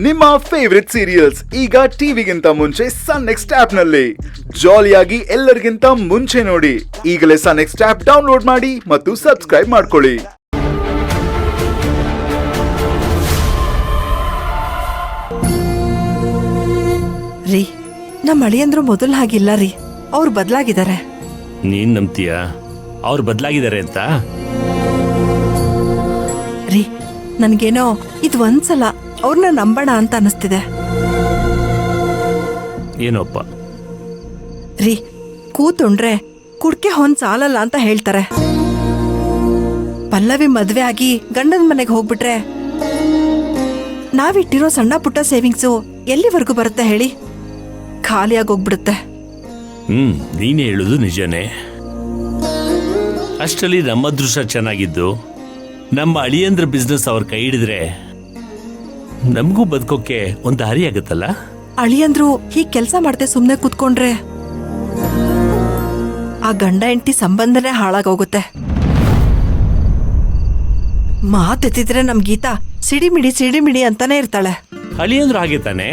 ನಿಮ್ಮ favourite serials ಈಗ ಟಿವಿಗಿಂತ ಮುಂಚೆ ಸನ್ ನೆಕ್ಸ್ಟ್ ಆಪ್ ನಲ್ಲಿ ಜಾಲಿಯಾಗಿ ಎಲ್ಲರಿಗಿಂತ ಮುಂಚೆ ನೋಡಿ. ಈಗಲೇ ಸನ್ ನೆಕ್ಸ್ಟ್ ಆಪ್ ಡೌನ್ಲೋಡ್ ಮಾಡಿ ಮತ್ತು ಸಬ್ಸ್ಕ್ರೈಬ್ ಮಾಡ್ಕೊಳ್ಳಿ. ರೀ, ನಮ್ಮ ಅಳಿಯಂದ್ರು ಮೊದಲು ಹಾಗಿಲ್ಲ ರೀ, ಅವ್ರು ಬದಲಾಗಿದ್ದಾರೆ. ನೀನ್ ನಂಬ್ತೀಯಾ ಅವ್ರು ಬದಲಾಗಿದ್ದಾರೆ ಅಂತ? ರೀ, ನನ್ಗೇನೋ ಇದು ಒಂದ್ಸಲ ಅವ್ರನ್ನ ನಂಬೋಣ ಅಂತ ಅನಿಸ್ತಿದೆ. ಏನೋಪ್ಪ? ರೀ, ಕೂತುಂಡ್ರೆ ಕುಡ್ಕೆ ಹೊಂದ್ ಸಾಲಲ್ಲ ಅಂತ ಹೇಳ್ತಾರೆ. ಪಲ್ಲವಿ ಮದ್ವೆ ಆಗಿ ಗಂಡನ ಮನೆಗೆ ಹೋಗ್ಬಿಟ್ರೆ ನಾವಿಟ್ಟಿರೋ ಸಣ್ಣ ಪುಟ್ಟ ಸೇವಿಂಗ್ಸು ಎಲ್ಲಿವರೆಗೂ ಬರುತ್ತೆ ಹೇಳಿ? ಖಾಲಿಯಾಗಿ ಹೋಗ್ಬಿಡುತ್ತೆ. ನೀನೇ ಹೇಳುದು ನಿಜನೇ. ಅಷ್ಟರಲ್ಲಿ ನಮ್ಮ ಅದೃಷ್ಟ ಚೆನ್ನಾಗಿದ್ದು ನಮ್ಮ ಅಳಿಯಂದ್ರ ಬಿಸ್ನೆಸ್ ಅವ್ರ ಕೈ ಹಿಡಿದ್ರೆ ನಮಗೂ ಬದುಕೋಕೆ ಒಂದು ದಾರಿ ಆಗುತ್ತಲ್ಲ. ಅಳಿಯಂದ್ರು ಹೀಗ್ ಕೆಲ್ಸ ಮಾಡ್ದೆ ಸುಮ್ನೆ ಕುತ್ಕೊಂಡ್ರೆ ಆ ಗಂಡ ಹೆಂಡತಿ ಸಂಬಂಧನೇ ಹಾಳಾಗೋಗುತ್ತೆ. ಮಾತೆತ್ತಿದ್ರೆ ನಮ್ ಗೀತಾ ಸಿಡಿಮಿಡಿ ಅಂತಾನೆ ಇರ್ತಾಳೆ. ಅಳಿಯಂದ್ರು ಹಾಗೆ ತಾನೆ,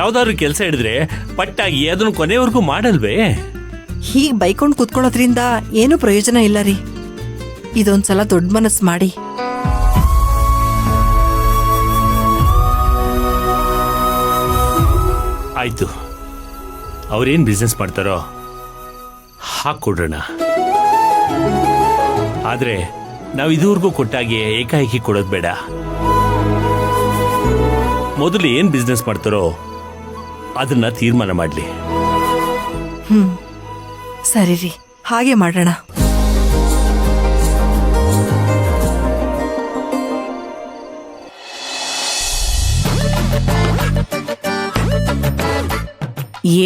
ಯಾವ್ದಾದ್ರು ಕೆಲಸ ಹಿಡಿದ್ರೆ ಪಟ್ಟಾಗಿ ಅದನ್ನು ಕೊನೆವರೆಗೂ ಮಾಡಲ್ವೇ? ಹೀಗ್ ಬೈಕೊಂಡ್ ಕುತ್ಕೊಳ್ಳೋದ್ರಿಂದ ಏನು ಪ್ರಯೋಜನ ಇಲ್ಲ ರೀ. ಇದೊಂದ್ಸಲ ದೊಡ್ಡ ಮನಸ್ಸು ಮಾಡಿ ಆಯ್ತು, ಅವ್ರೇನ್ ಬಿಸ್ನೆಸ್ ಮಾಡ್ತಾರೋ ಹಾಕೊಡ್ರೋಣ. ಆದ್ರೆ ನಾವು ಇದುವರೆಗೂ ಕೊಟ್ಟಾಗೆ ಏಕಾಏಕಿ ಕೊಡೋದು ಬೇಡ. ಮೊದಲು ಏನ್ ಬಿಸ್ನೆಸ್ ಮಾಡ್ತಾರೋ ಅದನ್ನ ತೀರ್ಮಾನ ಮಾಡ್ಲಿ. ಸರಿ ರೀ, ಹಾಗೆ ಮಾಡೋಣ.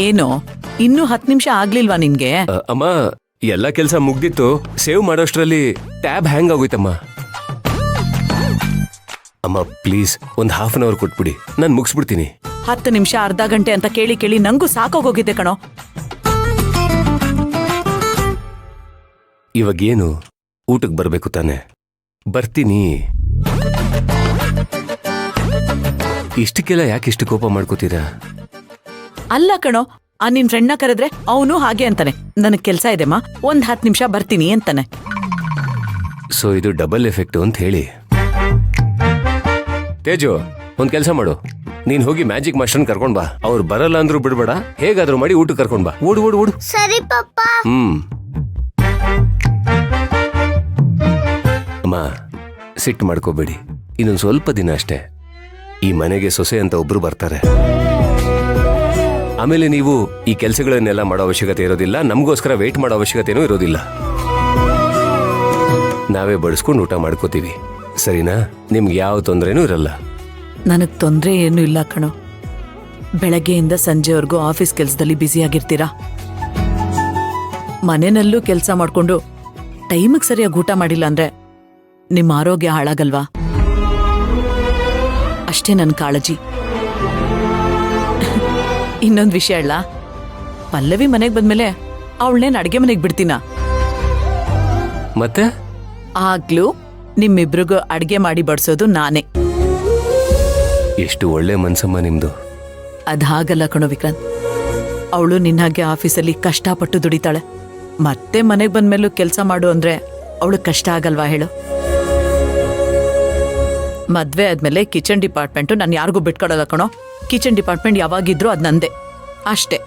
ಏನೋ ಇನ್ನು 10 ನಿಮಿಷ ಆಗ್ಲಿಲ್ವಾ ನಿನ್ಗೆ? ಅಮ್ಮ, ಎಲ್ಲ ಕೆಲಸ ಮುಗ್ದಿತ್ತು. ಸೇವ್ ಮಾಡೋಷ್ಟ್ರಲ್ಲಿ ಟ್ಯಾಬ್ ಹ್ಯಾಂಗ್ ಆಗೋಯ್ತಮ್ಮ. ಅಮ್ಮ ಪ್ಲೀಸ್ ಒಂದ್ ಹಾಫ್ ಅನ್ ಅವರ್ ಕೊಟ್ಬಿಡಿ, ನಾನು ಮುಗಿಸ್ಬಿಡ್ತೀನಿ. 10 ನಿಮಿಷ ಅರ್ಧ ಗಂಟೆ ಅಂತ ಕೇಳಿ ಕೇಳಿ ನಂಗೂ ಸಾಕೋಗೋಗಿದೆ ಕಣೋ. ಇವಾಗೇನು ಊಟಕ್ಕೆ ಬರ್ಬೇಕು ತಾನೆ? ಬರ್ತೀನಿ. ಇಷ್ಟಕ್ಕೆಲ್ಲ ಯಾಕಿಷ್ಟು ಕೋಪ ಮಾಡ್ಕೋತೀರಾ? ಅಲ್ಲ ಕಣೋ, ನಿನ್ ಫ್ರೆಂಡ್ನ ಕರೆದ್ರೆ ಅವನು ಹಾಗೆ ಅಂತಾನೆ, ನನಗ್ ಕೆಲ್ಸ ಇದೆಮ್ಮ, ಒಂದ್ 10 ನಿಮಿಷ ಬರ್ತೀನಿ ಅಂತಾನೆ. ಸೊ ಇದು ಡಬಲ್ ಎಫೆಕ್ಟ್ ಅಂತ ಹೇಳಿ. ತೇಜು, ಒಂದ್ ಕೆಲ್ಸ ಮಾಡು, ನೀನ್ ಹೋಗಿ ಮ್ಯಾಜಿಕ್ ಮಾಸ್ಟರ್ನ ಕರ್ಕೊಂಡ್ ಬಾ. ಅವ್ರು ಬರಲ್ಲ ಅಂದ್ರೂ ಬಿಡ್ಬೇಡ, ಹೇಗಾದ್ರೂ ಮಾಡಿ ಊಟ ಕರ್ಕೊಂಡ್ ಬಾ. ಓಡು ಓಡು ಓಡು. ಸರಿ ಪಪ್ಪ. ಅಮ್ಮ, ಸಿಟ್ಟು ಮಾಡ್ಕೋಬೇಡಿ, ಇನ್ನೊಂದ್ ಸ್ವಲ್ಪ ದಿನ ಅಷ್ಟೇ. ಈ ಮನೆಗೆ ಸೊಸೆ ಅಂತ ಒಬ್ರು ಬರ್ತಾರೆ. ಆಮೇಲೆ ನೀವು ಈ ಕೆಲಸಗಳನ್ನೆಲ್ಲ ಮಾಡೋ ಅವಶ್ಯಕತೆ ಇರೋದಿಲ್ಲ, ನಮಗೋಸ್ಕರ ವೇಟ್ ಮಾಡೋ ಅವಶ್ಯಕತೆನೂ ಇರೋದಿಲ್ಲ. ನಾವೇ ಬಡಿಸ್ಕೊಂಡು ಊಟ ಮಾಡ್ಕೋತೀವಿ, ಸರಿನಾ? ನಿಮ್ಗೆ ಯಾವ ತೊಂದರೆನೂ ಇರಲ್ಲ. ನನಗ್ ತೊಂದ್ರೆ ಏನು ಇಲ್ಲ ಕಣೋ. ಬೆಳಗ್ಗೆಯಿಂದ ಸಂಜೆವರೆಗೂ ಆಫೀಸ್ ಕೆಲ್ಸದಲ್ಲಿ ಬ್ಯುಸಿ ಆಗಿರ್ತೀರಾ. ಮನೆಯಲ್ಲೂ ಕೆಲಸ ಮಾಡ್ಕೊಂಡು ಟೈಮಿಗೆ ಸರಿಯಾಗಿ ಊಟ ಮಾಡಿಲ್ಲ ಅಂದ್ರೆ ನಿಮ್ಮ ಆರೋಗ್ಯ ಹಾಳಾಗಲ್ವಾ? ಅಷ್ಟೇ ನನ್ನ ಕಾಳಜಿ. ಇನ್ನೊಂದು ವಿಷಯ ಹೇಳ, ಪಲ್ಲವಿ ಮನೆಗೆ ಬಂದ್ಮೇಲೆ ಅವಳನ್ನೇನು ಅಡ್ಗೆ ಮನೆಗೆ ಬಿಡ್ತೀನ? ಮತ್ತೆ ಆಗ್ಲೂ ನಿಮ್ಮಿಬ್ರಿಗೂ ಅಡ್ಗೆ ಮಾಡಿ ಬಡ್ಸೋದು ನಾನೇ. ಎಷ್ಟು ಒಳ್ಳೆ ಮನ್ಸಮ್ಮ ನಿಮ್ದು. ಅದಾಗಲ್ಲ ಕಣೋ ವಿಕ್ರಾಂತ್, ಅವಳು ನಿನ್ನಾಗೆ ಆಫೀಸಲ್ಲಿ ಕಷ್ಟಪಟ್ಟು ದುಡಿತಾಳೆ. ಮತ್ತೆ ಮನೆಗೆ ಬಂದ್ಮೇಲೂ ಕೆಲಸ ಮಾಡು ಅಂದ್ರೆ ಅವಳು ಕಷ್ಟ ಆಗಲ್ವಾ ಹೇಳು? ಮದ್ವೆ ಆದ್ಮೇಲೆ ಕಿಚನ್ ಡಿಪಾರ್ಟ್ಮೆಂಟು ನಾನು ಯಾರಿಗೂ ಬಿಟ್ಕೊಡಲ್ಲ ಕಣೋ. ಕಿಚನ್ ಡಿಪಾರ್ಟ್ಮೆಂಟ್ ಯಾವಾಗಿದ್ರು ಅದ್ ನಂದೆ ಅಷ್ಟೇ.